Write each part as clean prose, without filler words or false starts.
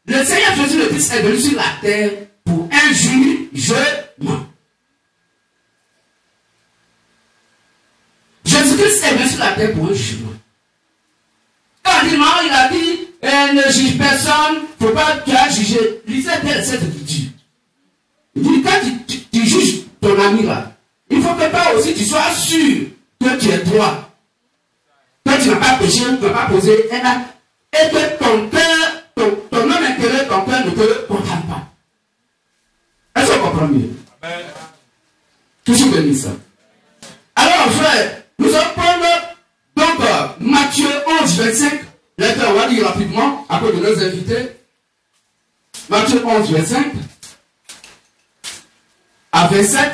Le Seigneur Jésus le Christ est venu sur la terre pour un jugement. Jésus-Christ est venu sur la terre pour un jugement. Quand il a dit, ne juge personne, il ne faut pas que tu as jugé. Lisez cette écriture. Il dit, quand tu juges ton ami là, il ne faut que toi aussi tu sois sûr que tu es droit. Que tu n'as pas péché, tu n'as pas posé un acte. Et que ton cœur, ton homme intérieur, ton cœur ne te condamne pas. Est-ce qu'on comprend mieux? Amen. Toujours béni ça. Alors, frère, nous allons prendre donc Matthieu 11, 25. Là, on va lire rapidement, à cause de nos invités. Matthieu 11, 25 à 27.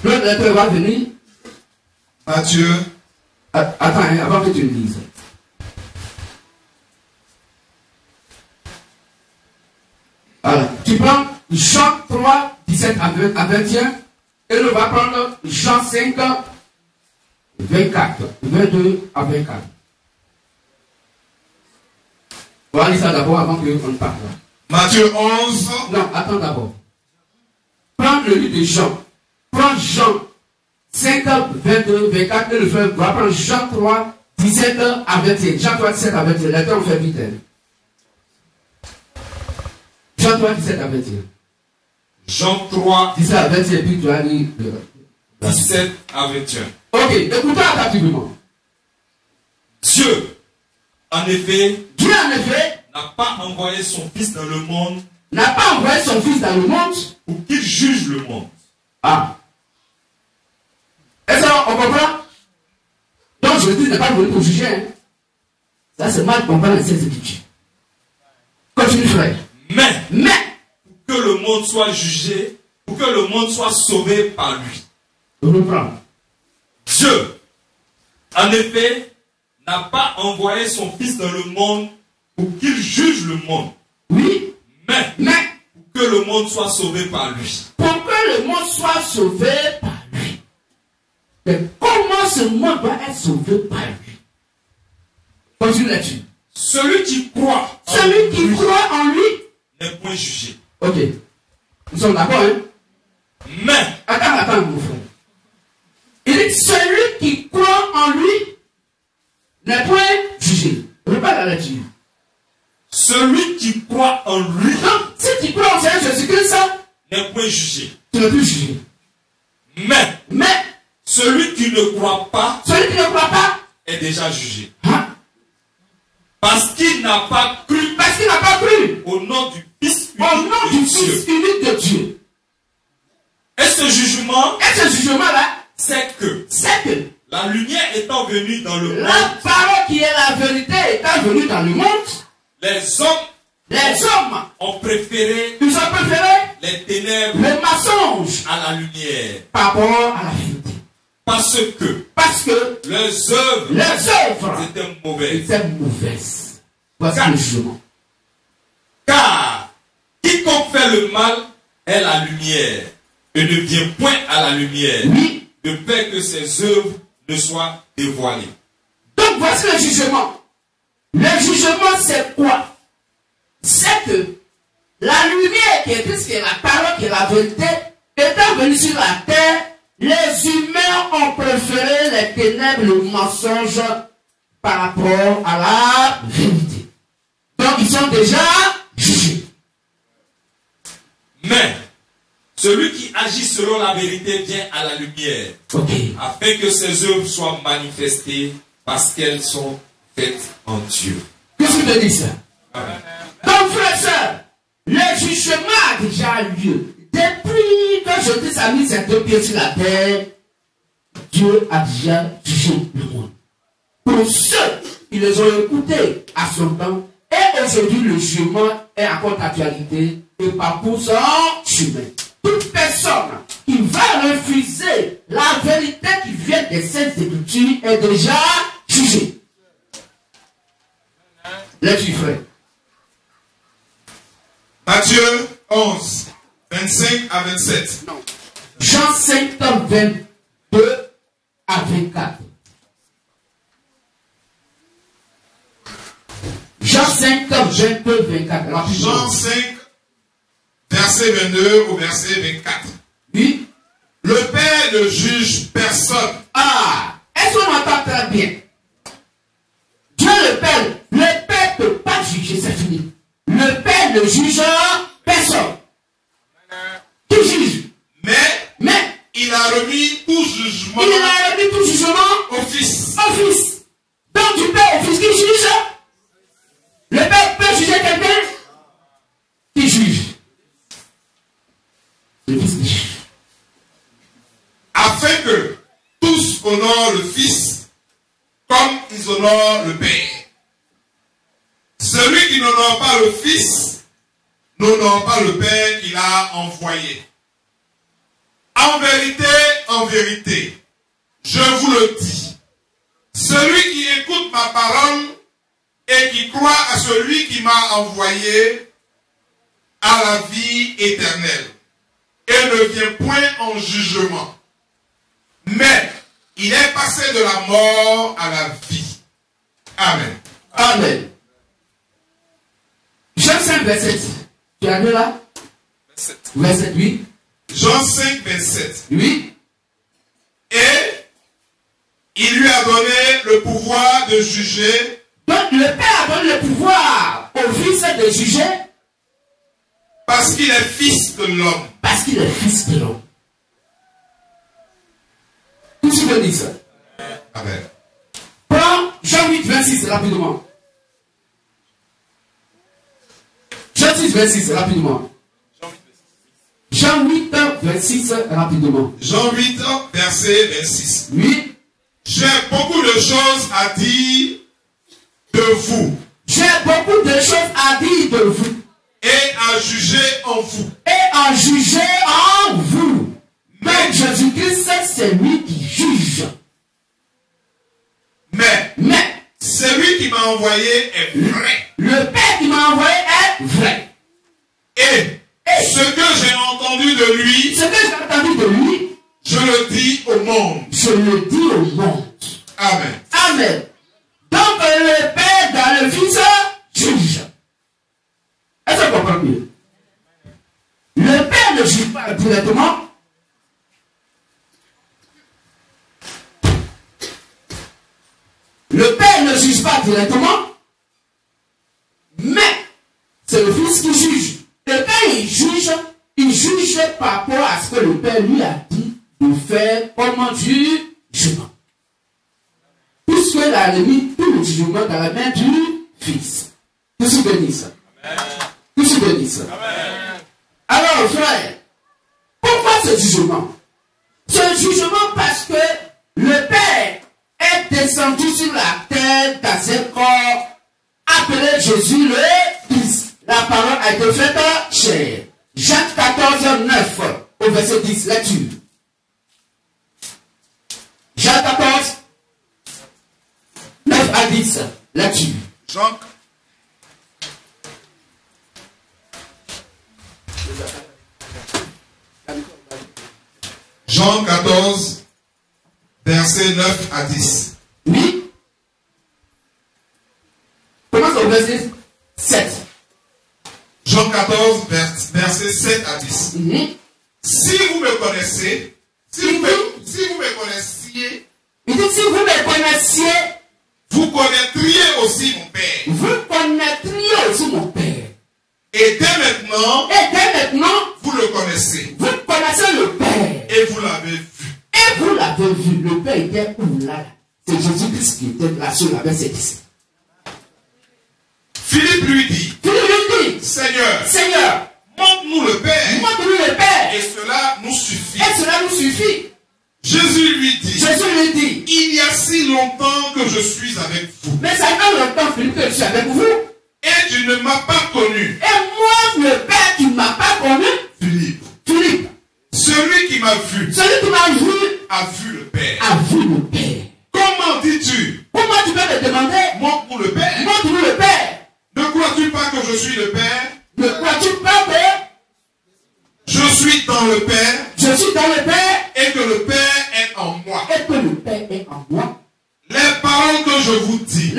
L'autre lettre va venir. Matthieu. Attends, avant que tu le lises. Alors, tu prends Jean 3, 17 à 21. Et nous va prendre Jean 5, 24, 22 à 24. On va lire ça d'abord avant qu'on parle. Matthieu 11. Non, attends d'abord. Prends le livre de Jean. Prends Jean 5, 22, 24. Et le frère va prendre Jean 3, 17 à 21. Jean 3, 17 à 21. Là, on fait vite. Jean 3, 17 à 21. Jean 3, 17 à 21, puis tu as dit 17 à 21. Ok, écoutez attentivement. Dieu, en effet, n'a pas envoyé son Fils dans le monde pour qu'il juge le monde. Ah. Est-ce qu'on comprend? Donc Jésus n'est pas venu pour juger. Hein? Ça, c'est mal comprendre ces écritures. Continue, frère. Mais, pour que le monde soit jugé, pour que le monde soit sauvé par lui. Je reprends. Dieu, en effet, n'a pas envoyé son Fils dans le monde pour qu'il juge le monde. Oui. Mais pour que le monde soit sauvé par lui. Pour que le monde soit sauvé par lui. Mais comment ce monde doit être sauvé par lui? Continue là-dessus. Celui qui croit en lui n'est point jugé. Ok. Nous sommes d'accord, hein? Mais. Attends, mon frère. Il dit celui qui croit en lui n'est point jugé. Reprends la lecture. Celui qui croit en lui. Donc, si tu crois en Seigneur Jésus-Christ, n'est point jugé. Tu n'es plus jugé. Mais celui qui ne croit pas est déjà jugé. Hein? Parce qu'il n'a pas cru. Au nom du Fils unique de Dieu. Et ce jugement-là, c'est que la lumière étant venue dans le monde, la parole qui est la vérité étant venue dans le monde, les hommes ont préféré les ténèbres, les mensonges à la lumière par rapport à la vérité. Parce que leurs œuvres étaient mauvaises. Voici le jugement. Car quiconque fait le mal est la lumière et ne vient point à la lumière, de peur que ses œuvres ne soient dévoilées. Donc voici le jugement. Le jugement, c'est quoi? C'est que la lumière qui est la parole, qui est la vérité, étant venue sur la terre, les humains ont préféré les ténèbres, le mensonge par rapport à la vérité. Donc ils sont déjà jugés. Mais celui qui agit selon la vérité vient à la lumière, afin que ses œuvres soient manifestées parce qu'elles sont faites en Dieu. Qu'est-ce que tu dis ça? Amen. Donc frères et sœurs, le jugement a déjà lieu. Depuis que Jésus a mis ses deux pieds sur la terre, Dieu a déjà jugé le monde. Pour ceux qui les ont écoutés à son temps, et aujourd'hui le jugement est encore d'actualité et parcourt son chemin. Toute personne qui va refuser la vérité qui vient des Saintes Écritures est déjà jugée. Les frères. Matthieu 11, 25 à 27. Non. Jean 5, 22 à 24. Jean 5, 22, 24. Jean 5, verset 22 au verset 24. Oui. Le Père ne juge personne. Ah, est-ce qu'on entend très bien? Dieu le Père ne peut pas juger, c'est fini. Le Père ne juge personne. Qui juge? Mais il a remis tout jugement au Fils. Au Fils. Donc du Père au Fils qui juge. Le Père peut juger quelqu'un qui juge. Le Fils qui juge. Afin que tous honorent le Fils comme ils honorent le Père. Celui qui n'honore pas le Fils n'honore pas le Père qu'il a envoyé. En vérité, je vous le dis, celui qui écoute ma parole et qui croit à celui qui m'a envoyé a la vie éternelle et ne vient point en jugement, mais il est passé de la mort à la vie. Amen. Amen. Jean 5, verset. Tu as vu là? Verset 8. Jean 5, 27. Oui. Et il lui a donné le pouvoir de juger. Donc le Père a donné le pouvoir au Fils de juger. Parce qu'il est fils de l'homme. Parce qu'il est fils de l'homme. Tout ce que dit ça. Amen. Prends Jean 8, 26 rapidement. Jean 6, 26 rapidement. Jean 8, 26 rapidement. Jean 8, verset 26. Oui. J'ai beaucoup de choses à dire de vous. J'ai beaucoup de choses à dire de vous. Et à juger en vous. Et à juger en vous. Mais Jésus-Christ, c'est lui qui juge. Mais celui qui m'a envoyé est vrai. Le Père qui m'a envoyé est vrai. Et ce que j'ai entendu de lui, je le dis au monde. Je le dis au monde. Amen. Amen. Donc le Père dans le Fils juge. Est-ce que vous comprenez mieux? Le Père ne juge pas directement. Le Père ne juge pas directement. Mais c'est le Fils qui juge. Le Père, il juge par rapport à ce que le Père lui a dit de faire comme jugement. Puisque il a mis tout le jugement dans la main du Fils. Tout ce que dit ça. Tout ce que dit ça. Alors, frère, pourquoi ce jugement? Ce jugement parce que le Père est descendu sur la terre dans un corps appelé Jésus le Christ. La parole a été faite chair. Jacques 14, 9 au verset 10, lecture. Jacques 14, 9 à 10, lecture. Jean 14, verset 9 à 10. Oui. Commence au verset 7. Jean 14, verset 7 à 10. Si vous me connaissez, si vous me connaissiez, il dit si vous me connaissiez, vous connaîtriez aussi mon Père. Vous connaîtriez aussi mon Père. Et dès maintenant, vous le connaissez. Vous connaissez le Père. Et vous l'avez vu. Et vous l'avez vu. Le Père était où là? C'est Jésus-Christ qui était là sur avec ses disciples. Philippe lui dit, Seigneur, montre-nous le Père. Et cela nous suffit. Jésus lui dit, il y a si longtemps que je suis avec vous. Mais ça fait longtemps, Philippe, que je suis avec vous. Et tu ne m'as pas connu. Et moi, le Père, tu ne m'as pas connu. Philippe. Celui qui m'a vu. A vu le Père. Comment dis-tu? Comment tu peux me demander? Montre-nous le Père. Montre-nous le Père. Ne crois-tu pas que je suis le Père? Ne crois-tu pas que je suis dans le Père? Je suis dans le Père. Et que le Père est en moi. Et que le Père est en moi. Les paroles que je vous dis.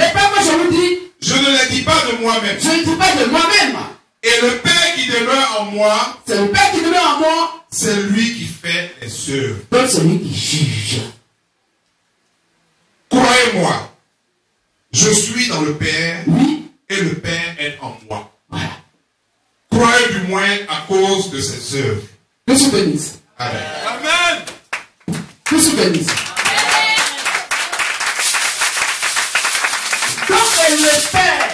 Je ne les dis pas de moi-même. Je ne dis pas de moi-même. Et le Père qui demeure en moi, c'est le Père qui demeure en moi. C'est lui qui fait les œuvres. Donc c'est lui qui juge. Croyez-moi, je suis dans le Père, oui, et le Père est en moi. Voilà. Croyez du moins à cause de ses œuvres. Que se bénisse. Amen. Amen. Que se bénisse. Donc le Père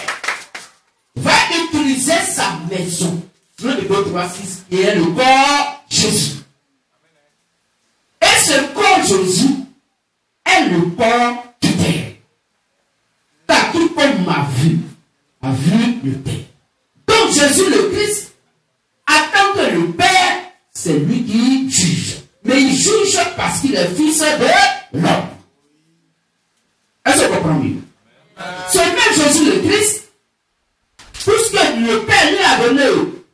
va utiliser sa maison. Selon Hébreux 3:6, qui est le corps Jésus. Et ce corps Jésus est le corps du Père. Car quiconque m'a vu le Père. Donc Jésus le Christ attend que le Père, c'est lui qui juge. Mais il juge parce qu'il est fils de l'homme. Est-ce que vous comprenez? C'est même Jésus le Christ, puisque le Père lui a donné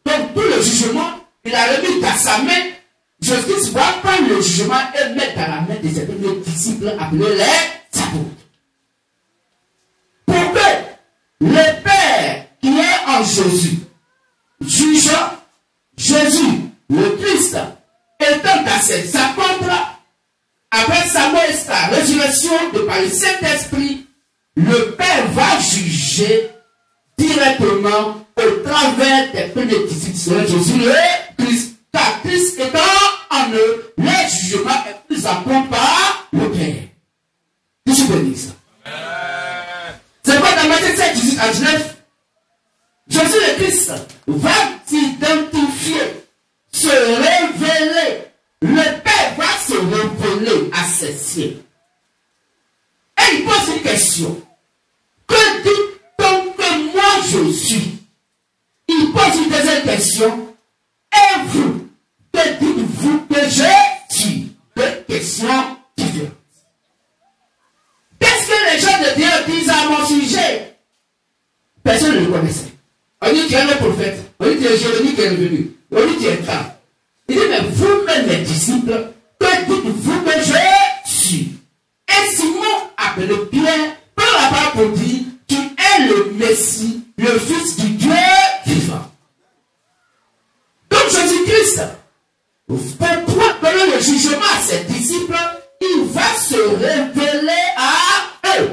donc tout le jugement, il a remis dans sa main. Jésus va prendre le jugement et mettre dans la main de ses premiers disciples appelés les apôtres. Pour que le Père qui est en Jésus juge Jésus, le Christ, étant dans ses apôtres, après sa mort et sa résurrection de par le Saint-Esprit, le Père va juger directement au travers des premiers disciples selon Jésus le Christ. Car Christ étant en eux, le jugement est plus important par le Père. Que je peux dire ça? C'est quoi dans Matthieu 7, 18 à 19? Jésus le Christ va s'identifier, se révéler. Le Père va se révéler à ses cieux. Et il pose une question. Que dit-on que moi je suis? Il pose une deuxième question. Et vous, que dites-vous que je suis? Deux questions différentes. Qu'est-ce que les gens de Dieu disent à mon sujet? Personne ne le connaissait. On dit qu'il est le prophète. On dit qu'il est Jérémie qui est revenu. On dit qu'il est grand. Il dit, mais vous-même, les disciples, que dites-vous que je suis? Et Simon, appelé Pierre, prend la parole pour dire, tu es le Messie, le Fils du Dieu vivant. Donc Jésus-Christ, pour donner le jugement à ses disciples, il va se révéler à eux.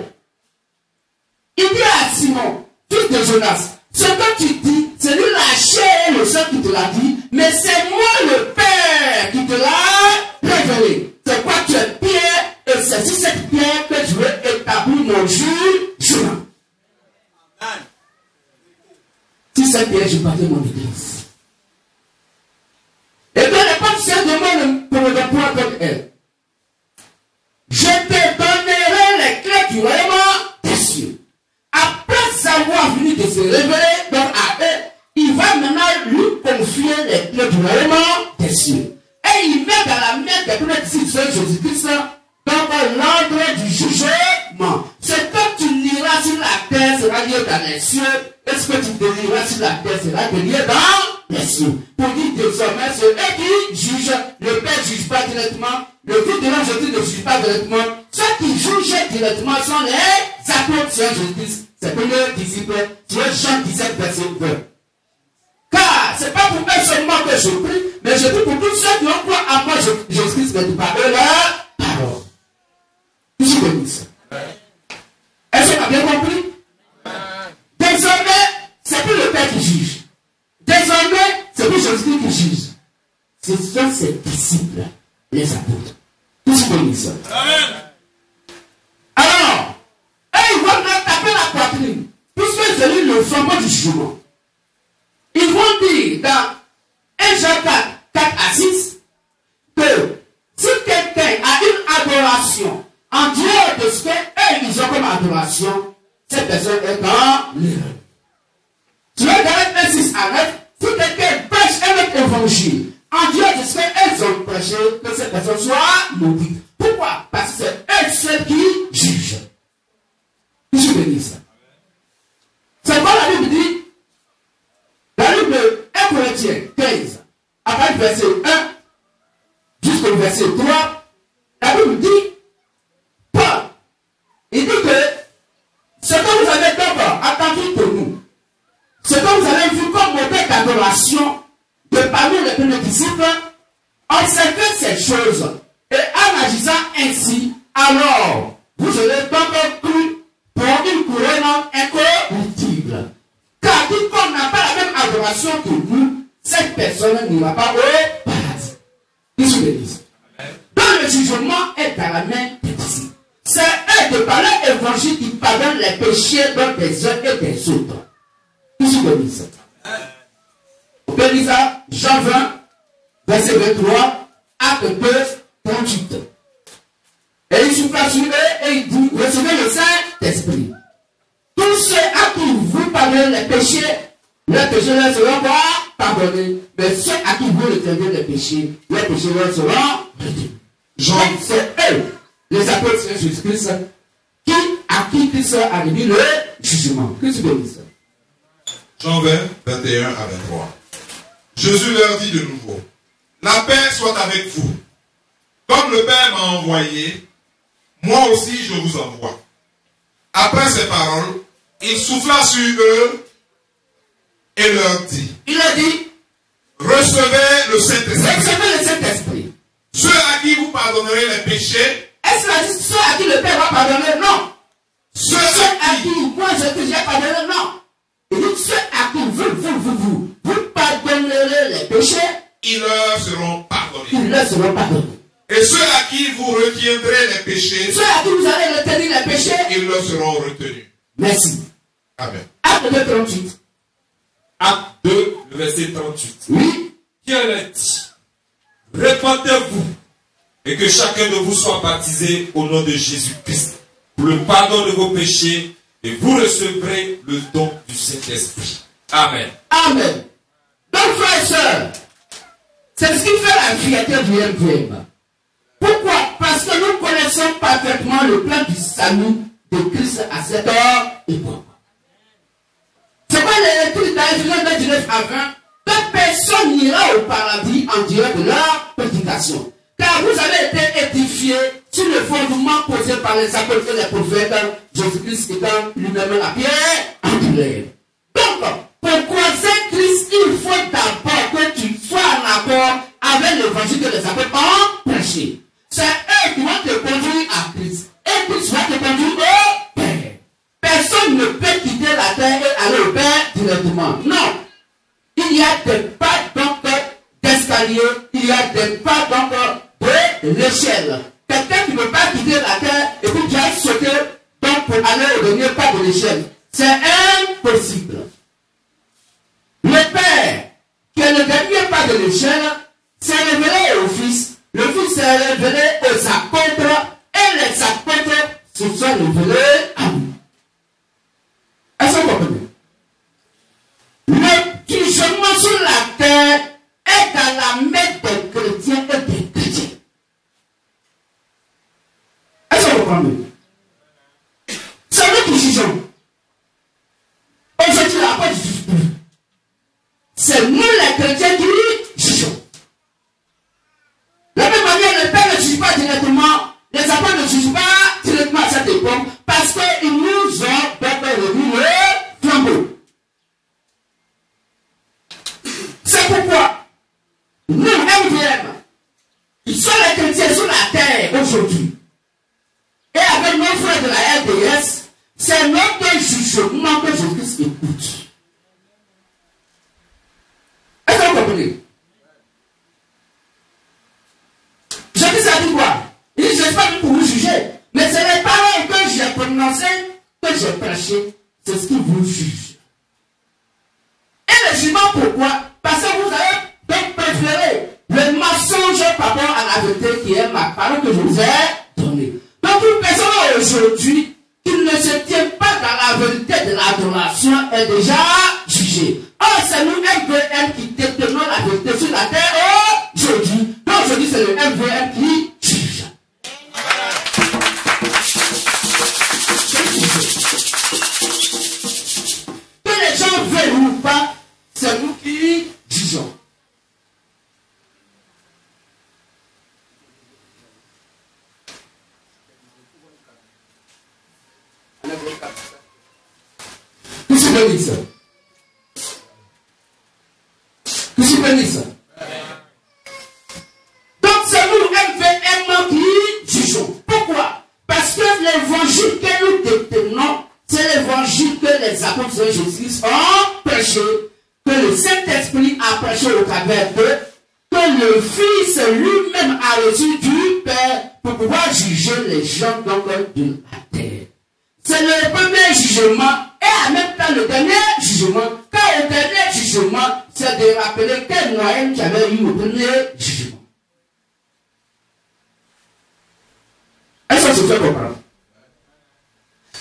Il dit à Simon, fils de Jonas, ce que tu dis, c'est lui la chair et le sang qui te l'a dit, mais c'est moi le Père qui te l'a révélé. C'est quoi tu es Pierre, et c'est sur cette pierre que je vais établir mon jugement. Si cette pierre, je bâtis mon église. Et bien, les portes demandent pour le point comme elle. Je te donnerai les clés du royaume des cieux. Après avoir venu de se révéler donc à eux, il va maintenant lui confier les clés du royaume des cieux. Et il met dans la main des premiers disciples de Jésus-Christ dans l'ordre du jugement. Ce que tu liras sur la terre sera lié dans les cieux. Et ce que tu délieras sur la terre sera lié dans les cieux. Pour dire désormais, c'est eux qui jugent. Le Père ne juge pas directement. Le Fils de l'homme Jésus ne juge pas directement. Ceux qui jugent directement sont les apôtres sur Jésus. C'est pour les disciples. Sur Jean 17, verset 20. Car c'est pas pour eux seulement que je prie, mais je prie pour tous ceux qui ont croit à moi. Jésus-Christ me dit par eux la parole. Qui se bénisse. Est-ce qu'on a bien compris? Désormais, c'est plus le Père qui juge. Désormais, c'est plus Jésus-Christ qui juge. Ce sont ses disciples, les apôtres. Qui se bénisse. Alors, eux, ils vont leur taper la poitrine, puisque c'est lui le fondement du jugement. Ils vont dire dans 1 Jean 4 à 6 que si quelqu'un a une adoration en dehors de ce qu'eux ils ont comme adoration, cette personne est dans l'erreur. Tu vas dans 1 6 à 9, si quelqu'un prêche un autre évangile en dehors de ce qu'elles ont prêché, que cette personne soit maudite. Pourquoi? Parce que c'est eux ceux qui jugent. Qui se bénissent. C'est quoi la Bible dit? La Bible de 1 Corinthiens 15, à partir du verset 1 jusqu'au verset 3, la Bible dit, Paul, il dit que ce que vous avez d'abord, en tant d'adoration de parmi les premiers disciples, observez ces choses et en agissant ainsi, alors vous aurez donc cru pour une couronne incorruptible. Car quiconque n'a pas la même adoration que nous, cette personne n'ira pas au paradis. Qu'est-ce que je dis? Donc le jugement est à la main des disciples. C'est eux de par l'évangile qui pardonne les péchés des uns et des autres. Qu'est-ce que je dis? On peut lire ça, Jean 20, verset 23, acte 2, 38. Et il souffle sur eux et il dit, recevez le Saint-Esprit. Tous ceux à qui vous pardonnez les péchés leur seront pardonnés. Mais ceux à qui vous retendez les péchés, leurs péchés leur seront retenus. C'est eux, les apôtres de Jésus-Christ, à qui Christ a remis le jugement. Qu'est-ce que tu veux dire? Jean 20, 21 à 23. Jésus leur dit de nouveau, la paix soit avec vous. Comme le Père m'a envoyé, moi aussi je vous envoie. Après ces paroles, il souffla sur eux et leur dit, il a dit, recevez le Saint-Esprit. Recevez le Saint-Esprit. Ceux à qui vous pardonnerez les péchés. Est-ce qu'il a dit ceux à qui le Père va pardonner? Non. Ceux à qui moi j'ai pardonné? Non. Il dit ceux à qui vous pardonnerez les péchés, ils leur seront pardonnés. Ils leur seront pardonnés. Et ceux à qui vous retiendrez les péchés, ceux à qui vous allez retenir les péchés, ils leur seront retenus. Merci. Amen. Acte 2, 38. Acte 2, le verset 38. Oui. Qui a dit, répandez-vous et que chacun de vous soit baptisé au nom de Jésus-Christ pour le pardon de vos péchés et vous recevrez le don du Saint-Esprit. Amen. Amen. Donc, frères et sœurs, c'est ce qui fait la fierté du MVM. Pourquoi? Parce que nous connaissons parfaitement le plan du salut de Christ à cette heure et pourquoi. C'est pas l'électrique dans Ephésiens 19 à 20 que personne n'ira au paradis en direct de leur prédication. Car vous avez été édifiés sur le fondement posé par les apôtres et les prophètes, Jésus-Christ étant lui-même la pierre angulaire. Donc, pour croiser Christ, il faut d'abord que tu sois en accord avec l'évangile que les apôtres ont prêché. C'est eux qui vont te conduire à Christ. Et Christ va te conduire au Père. Personne ne peut quitter la terre et aller au Père directement. Non. Il y a des pas donc d'escalier, il y a des pas donc de l'échelle. Quelqu'un qui ne peut pas quitter la terre et puis tu as sauté donc pour aller au dernier pas de l'échelle. C'est impossible. Le Père, qui est le dernier pas de l'échelle, s'est révélé au Fils. Le Fils s'est révélé aux apôtres et les apôtres se sont révélés à nous. Est-ce que vous comprenez? Le jugement sur la terre est dans la main des chrétiens et des chrétiens. Est-ce que vous comprenez? C'est nous qui jugeons. Aujourd'hui, la porte ne juge plus. C'est nous les chrétiens qui jugeons. De la même manière, le Père ne juge pas directement, les apôtres ne jugent pas directement à cette époque, parce qu'ils nous ont remis le flambeau. C'est pourquoi nous, MVM, ils sont les chrétiens sur la terre aujourd'hui. Et avec nos frères de la RDS, c'est notre jugement que Jésus-Christ écoute. Est-ce que vous comprenez? Jésus a dit quoi? Il dit, je ne suis pas venu pour vous juger. Mais c'est les paroles que j'ai prononcées, que j'ai prêchées, c'est ce qui vous juge. Et le jugement, pourquoi? Parce que vous avez donc préféré le mensonge par rapport à la vérité qui est ma parole que je vous ai donnée. Donc une personne aujourd'hui qui ne se tient pas dans la vérité de l'adoration est déjà jugée. Or, c'est nous MVM qui détenons la vérité sur la terre aujourd'hui. Donc aujourd'hui, c'est le MVM qui juge. Que les gens veulent ou pas, c'est nous qui jugeons. Qu'est-ce que je dis ça? Vous souvenez ça? Donc c'est nous, MVM, qui jugeons. Pourquoi? Parce que l'évangile que nous détenons, c'est l'évangile que les apôtres de Jésus ont prêché, que le Saint-Esprit a prêché au travers d'eux, que le Fils lui-même a reçu du Père pour pouvoir juger les gens donc de la terre. C'est le premier jugement et en même temps le dernier jugement. Car le dernier jugement, c'est de rappeler quel moyen qui avait eu le premier jugement. Est-ce qu'on se fait comprendre?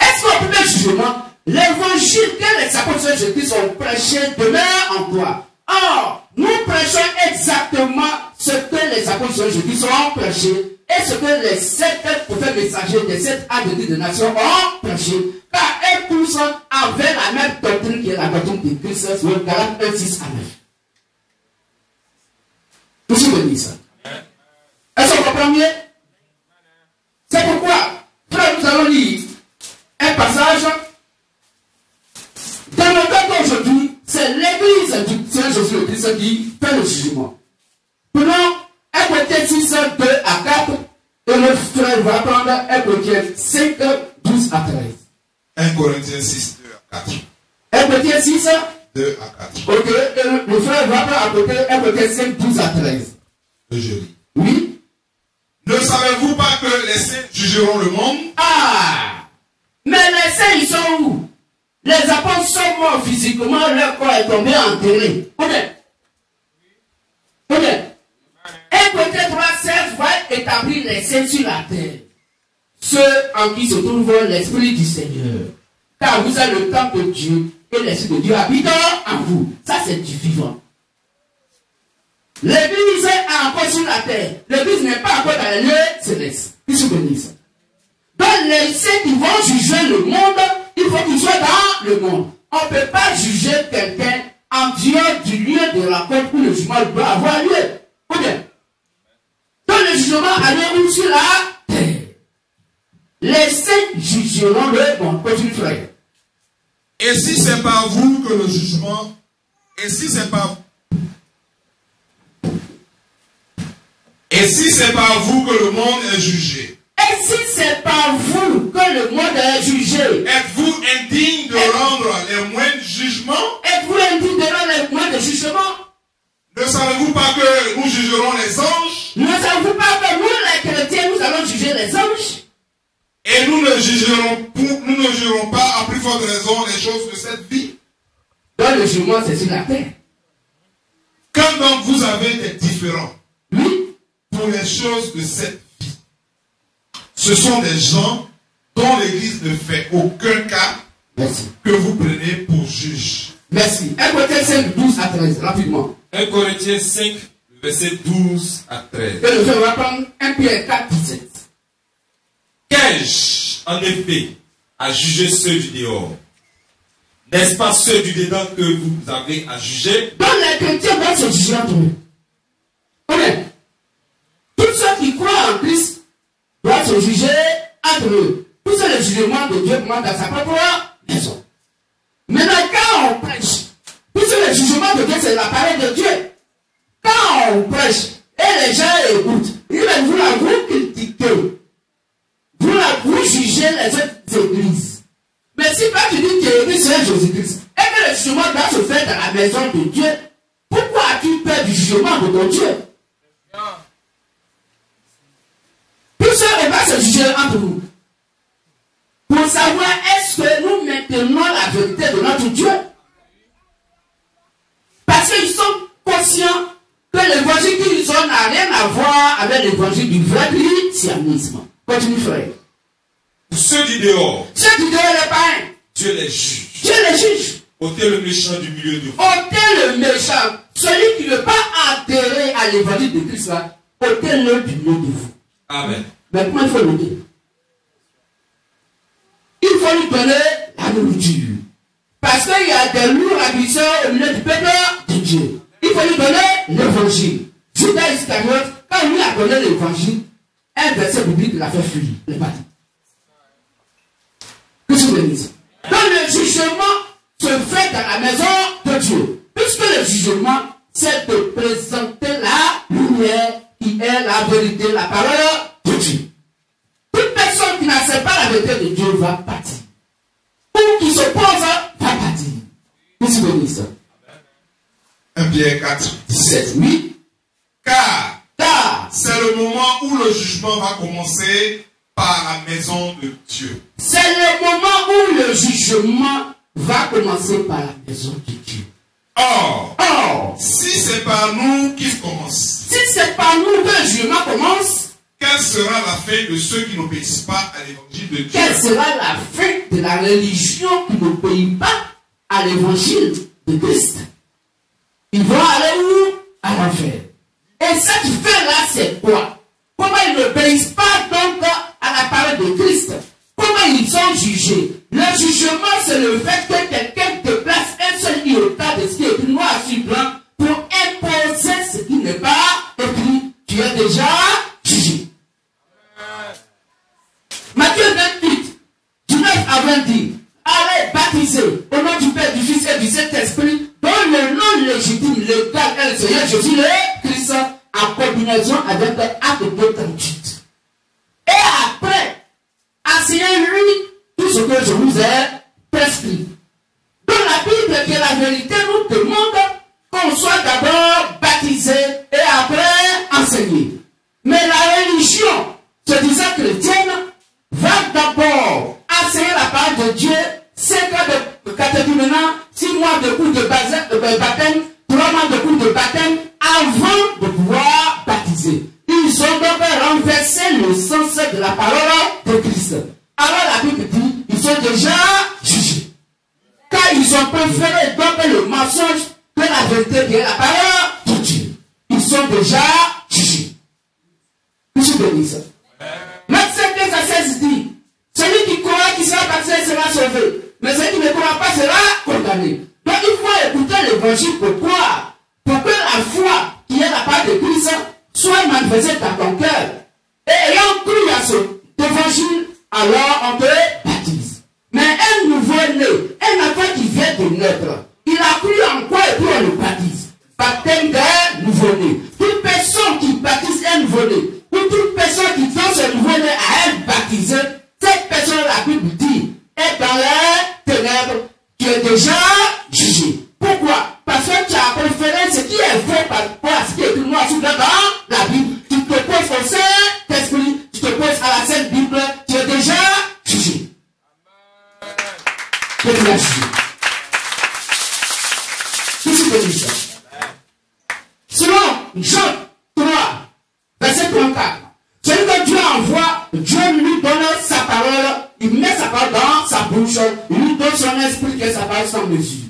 Est-ce qu'au premier jugement, l'évangile que les apôtres de Jésus ont prêché demeure en quoi? Or, nous prêchons exactement ce que les apôtres de Jésus ont prêché et ce que les 7 prophètes messagers des 7 âges de nations ont prêché. Car eux tous avaient la même doctrine qui est la doctrine de Christ sur Galates 1, 6 à 9. Vous souvenez ça? Est-ce qu'on comprend mieux? C'est pourquoi, frère, nous allons lire un passage. Dans le temps d'aujourd'hui, c'est l'église du Seigneur Jésus-Christ qui fait le jugement. Prenons 1 Corinthiens 6, 2 à 4, et le frère va prendre 1 Corinthiens 5, 12 à 13. 1 Corinthiens 6, 2 à 4. 1 Corinthiens 6, 2 à 4. ok, et le frère va prendre à côté 1 Corinthiens 5, 12 à 13. Je lis. Oui. Ne savez-vous pas que les saints jugeront le monde? Ah! Mais les saints, ils sont où? Les apôtres sont morts physiquement, leur corps est tombé enterré. Honnête. Honnête. 1 Corinthiens 3, 16 va établir les saints sur la terre. Ceux en qui se trouve l'Esprit du Seigneur. Car vous êtes le temple de Dieu et l'Esprit de Dieu habite en vous. Ça, c'est du vivant. L'église est encore sur la terre. L'église n'est pas encore dans les lieux célestes. Vous souvenez ça? Donc, les saints qui vont juger le monde, il faut qu'ils soient dans le monde. On ne peut pas juger quelqu'un en dehors du lieu de rencontre où le jugement doit avoir lieu. Ou bien, donc le jugement a lieu sur la terre. Les saints jugeront le monde. Continue, frère. Et si c'est par vous que le jugement, et si c'est par vous que le monde est jugé. Et si c'est par vous que le monde est jugé, êtes-vous indigne de rendre les moindres jugements? Êtes-vous indigne de rendre les moindres jugements? Ne savez-vous pas que nous jugerons les anges? Ne savez-vous pas que nous, les chrétiens, nous allons juger les anges? Et nous ne jugerons pas à plus forte raison les choses de cette vie. Donc le jugement, c'est sur la terre. Quand donc vous avez des différends, oui, pour les choses de cette vie, ce sont des gens dont l'Église ne fait aucun cas. Merci. Que vous prenez pour juge. Merci. 1 Corinthiens 5, 12 à 13, rapidement. 1 Corinthiens 5, verset 12 à 13. Et le frère va prendre 1 Pierre 4, 17. Qu'ai-je, en effet, à juger ceux du dehors? N'est-ce pas ceux du dedans que vous avez à juger? Donc les chrétiens doivent se juger entre eux. Honnête. Tous ceux qui croient en Christ doivent se juger entre eux. Tout c'est le jugement de Dieu commence dans sa propre maison. Maintenant, quand on prêche, tout c'est le jugement de Dieu, c'est la parole de Dieu. Quand on prêche, et les gens écoutent, vous la vous critiquez. Vous jugez les autres églises. Mais si toi tu dis que l'église c'est Jésus-Christ, et que le jugement doit se faire dans la maison de Dieu, pourquoi as-tu peur du jugement de ton Dieu? Tout ça, on va se juger entre nous. Pour savoir est-ce que nous maintenons la vérité de notre Dieu. Parce qu'ils sont conscients que l'évangile qu'ils ont n'a rien à voir avec l'évangile du vrai christianisme. Continue, frère. Pour ceux du dehors, ceux du dehors, les païens, Dieu les juge. Dieu les juge. Ôtez le méchant du milieu de vous. Ôtez le méchant. Celui qui ne veut pas adhérer à l'évangile de Christ, là, ôtez-le du milieu de vous. Amen. Mais comment il faut l'ôter? Il faut lui donner la nourriture. Parce qu'il y a des lourds agresseurs au milieu du peuple de Dieu. Il faut lui donner l'évangile. Judas Iscariote, quand lui a donné l'évangile, un verset biblique l'a fait fuir. Les partis. Qu'est-ce que vous voulez dire? Donc le jugement se fait dans la maison de Dieu. Puisque le jugement, c'est de présenter la lumière qui est la vérité, la parole de Dieu. Toute personne qui n'accepte pas la vérité de Dieu va partir. Ou qui s'oppose va partir. Qu'est-ce que vous dites ça? 1 Pierre 4, 17, oui. Car C'est le moment où le jugement va commencer par la maison de Dieu. C'est le moment où le jugement va commencer par la maison de Dieu. Or, si c'est par nous qu'il commence, si c'est par nous que le jugement commence, quelle sera la fin de ceux qui n'obéissent pas à l'évangile de Dieu? quelle sera la fin de la religion qui n'obéit pas à l'évangile de Christ? Ils vont aller où? À l'enfer. Et cette fin-là, c'est quoi? Comment ils n'obéissent pas donc à la parole de Christ? Comment ils sont jugés? Le jugement, c'est le fait que quelqu'un te place un seul iota de ce qui est écrit noir sur blanc pour imposer ce qui n'est pas écrit. Tu es déjà jugé. Matthieu 28, du 9 à 20 dit, allez baptiser au nom du Père, du Fils et du Saint-Esprit, dans le nom légitime, légal et le Seigneur Jésus le Christ, en combinaison avec l'acte de conduite. Et après, enseignez-lui tout ce que je vous ai prescrit. Dans la Bible, que la vérité nous demande qu'on soit d'abord baptisé et après enseigné. Mais la religion, se disant chrétienne, va d'abord enseigner la parole de Dieu, 5 ans de catéchuménat, 6 mois de cours de baptême, 3 mois de cours de baptême, avant de pouvoir baptiser. Ils ont donc renversé le sens de la parole de Christ. Alors la Bible dit, ils sont déjà jugés. Car ils ont préféré donc le mensonge que la vérité qui est la parole de Dieu. Ils sont déjà jugés. Monsieur béni ça. Matthieu 15 à 16 dit, celui qui croit qui sera baptisé sera sauvé. Mais celui qui ne croit pas sera condamné. Donc il faut écouter l'évangile pour croire. Pour que la foi qui est la part de Christ soit manifestée dans ton cœur. Et ayant cru à ce évangile, alors on te baptise. Mais un nouveau-né, un enfant qui vient de naître, il a cru en quoi et puis on le baptise. Baptême d'un nouveau-né. Toute personne qui baptise un nouveau-né, ou toute personne qui donne ce nouveau-né à être baptisé, cette personne, la Bible dit, est dans les ténèbres, qui est déjà jugé. Pourquoi? Parce que tu as préféré ce qui est vrai par rapport à ce qui est écrit noir sur blanc dans la Bible. Tu te poses au Saint-Esprit, tu te poses à la Sainte Bible, tu es déjà jugé. Tu es déjà jugé. Qu'est-ce que dit ça? Selon Jean 3, verset 34, celui que Dieu envoie, Dieu lui donne sa parole, il met sa parole dans sa bouche, il lui donne son esprit que sa parole sans mesure.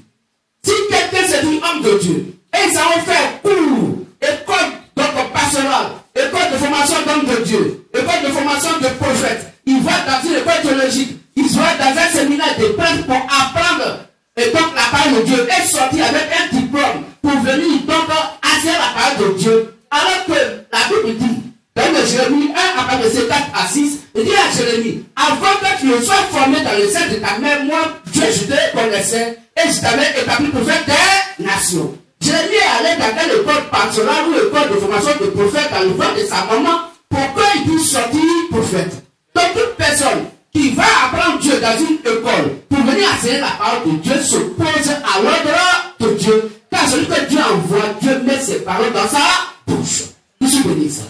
Si quelqu'un se dit homme de Dieu, et ils ont fait cours, école donc pastorale, école de formation d'homme de Dieu, école de formation de prophète, il va dans une école théologique, il va dans un séminaire de prêtre pour apprendre et donc la parole de Dieu est sorti avec un diplôme pour venir donc enseigner la parole de Dieu. Alors que la Bible dit, dans le Jérémie 1, à verset 4 à 6, il dit à Jérémie, avant que tu ne sois formé dans le sein de ta mère, moi, Dieu, je te connaissais et je t'avais établi prophète des nations. Jérémie est allé dans l'école pastorale ou l'école de formation de prophète dans le ventre de sa maman pour qu'il puisse sortir prophète. Donc toute personne qui va apprendre Dieu dans une école pour venir enseigner la parole de Dieu s'oppose à l'ordre de Dieu. Car celui que Dieu envoie, Dieu met ses paroles dans sa bouche. Je suis béni ça.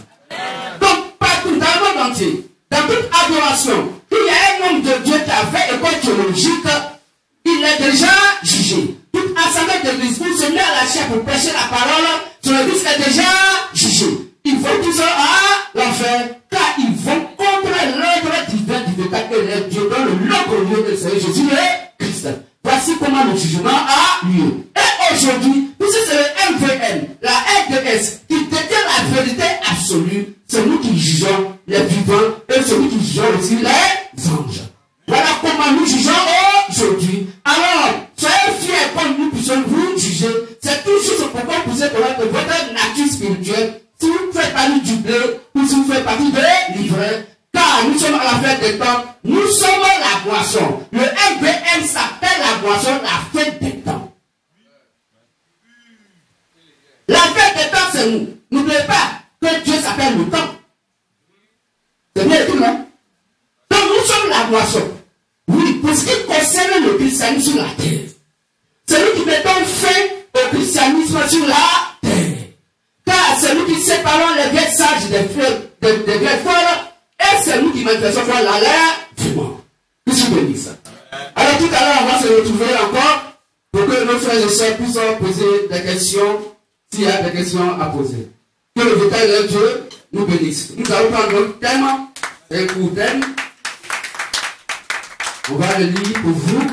Donc partout dans le monde entier, dans toute adoration, il y a un homme de Dieu qui a fait école théologique, il est déjà jugé. Toute assemblée de l'église se met à la chair pour prêcher la parole, son église est déjà jugé. Ils vont tous à l'enfer, car ils vont contre l'ordre divin du véritable Dieu dans le nom glorieux de Seigneur Jésus le Christ. Voici comment le jugement a lieu. Et aujourd'hui, puisque c'est le MVN, la RDS, qui détient la vérité absolue, c'est nous qui jugeons les vivants et c'est nous qui jugeons aussi les anges. Voilà comment nous jugeons aujourd'hui. Alors, soyez fiers comme nous puissions vous juger. C'est tout juste pourquoi vous pouvez connaître votre nature spirituelle. Si vous faites partie du blé ou si vous faites partie des livrets, car nous sommes à la fête des temps, nous sommes la boisson. Le MVM s'appelle la boisson, la fête des temps. La c'est nous. N'oubliez pas que Dieu s'appelle le temps. C'est bien tout, non? Donc nous sommes la moisson. Oui, pour ce qui concerne le christianisme sur la terre. C'est nous qui mettons fin au christianisme sur la terre. Car c'est nous qui séparons les vieilles sages des vieilles folles. Et c'est nous qui manifestons la l'air du monde. Que je bénisse. Alors tout à l'heure, on va se retrouver encore pour que nos frères et sœurs puissent poser des questions s'il y a des questions à poser. Que le véritable Dieu nous bénisse. Nous allons prendre notre thème, un court thème. On va le lire pour vous.